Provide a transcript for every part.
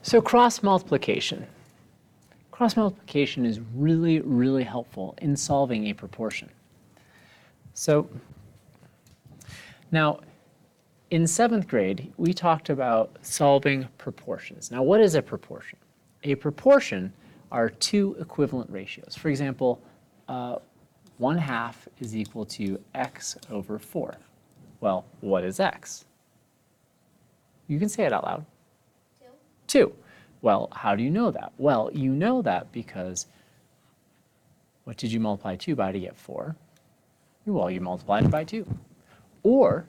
So cross multiplication. Cross multiplication is really, really helpful in solving a proportion. So now, in 7th grade, we talked about solving proportions. Now, what is a proportion? A proportion are two equivalent ratios. For example, 1/2 is equal to x over 4. Well, what is x? You can say it out loud. 2. Well, how do you know that? Well, you know that because what did you multiply 2 by to get 4? Well, you multiplied it by 2. Or,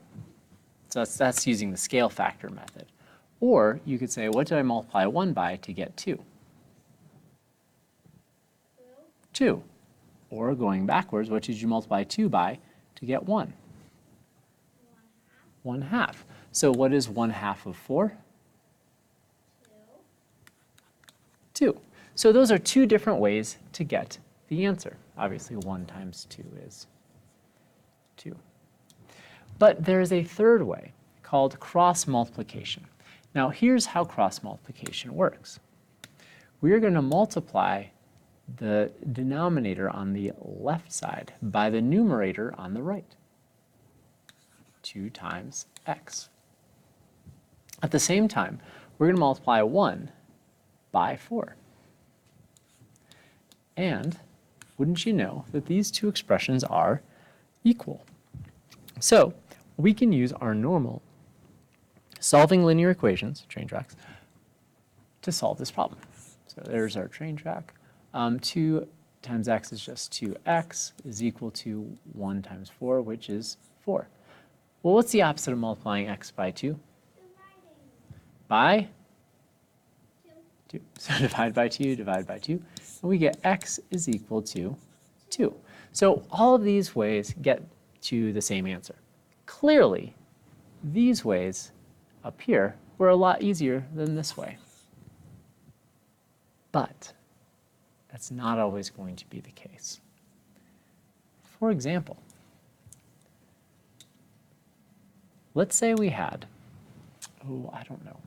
so that's using the scale factor method. Or you could say, what did I multiply 1 by to get 2? 2. Or going backwards, what did you multiply 2 by to get 1? 1/2. So what is 1/2 of 4? 2. So those are two different ways to get the answer. Obviously, 1 times 2 is 2. But there is a third way called cross multiplication. Now, here's how cross multiplication works. We are going to multiply the denominator on the left side by the numerator on the right. 2 times x. At the same time, we're going to multiply 1 by 4. And wouldn't you know that these two expressions are equal? So we can use our normal solving linear equations, train tracks, to solve this problem. So there's our train track. 2 times x is just 2x is equal to 1 times 4, which is 4. Well, what's the opposite of multiplying x by 2? By 2. So divide by 2, divide by 2, and we get x is equal to 2. So all of these ways get to the same answer. Clearly, these ways up here were a lot easier than this way. But that's not always going to be the case. For example, let's say we had, I don't know,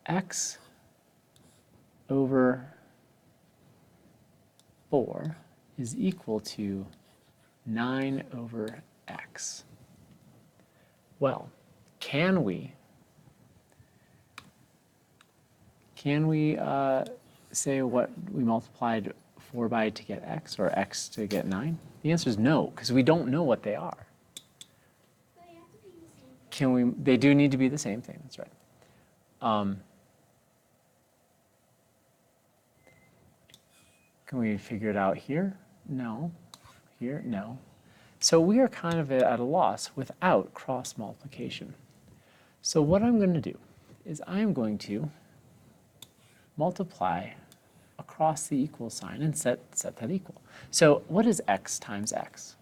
x over 4 is equal to 9 over x. Well, can we say what we multiplied 4 by to get x, or x to get 9? The answer is no, because we don't know what they are. They have to be the same thing. They do need to be the same thing, that's right. Can we figure it out here? No. Here? No. So we are kind of at a loss without cross multiplication. So what I'm going to do is I'm going to multiply across the equal sign and set that equal. So what is x times x?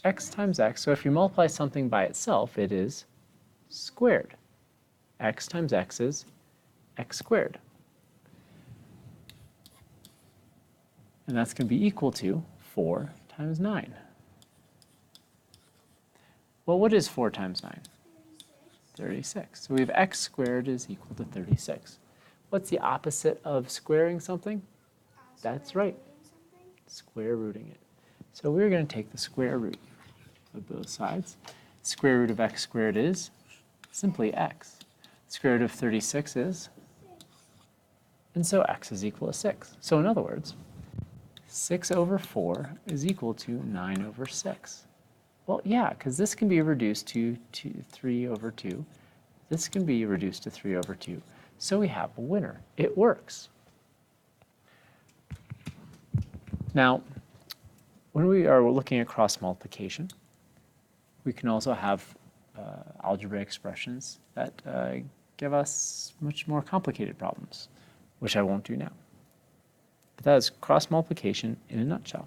X times x, so if you multiply something by itself, it is squared. X times x is x squared. And that's going to be equal to 4 times 9. Well, what is 4 times 9? 36. So we have x squared is equal to 36. What's the opposite of squaring something? That's right, square rooting it. So we're going to take the square root of both sides. Square root of x squared is simply x. Square root of 36 is, and so x is equal to 6. So in other words, 6 over 4 is equal to 9 over 6. Well, yeah, because this can be reduced to 3 over 2. This can be reduced to 3 over 2. So we have a winner. It works. Now, when we are looking at cross multiplication, we can also have algebraic expressions that give us much more complicated problems, which I won't do now. But that is cross multiplication in a nutshell.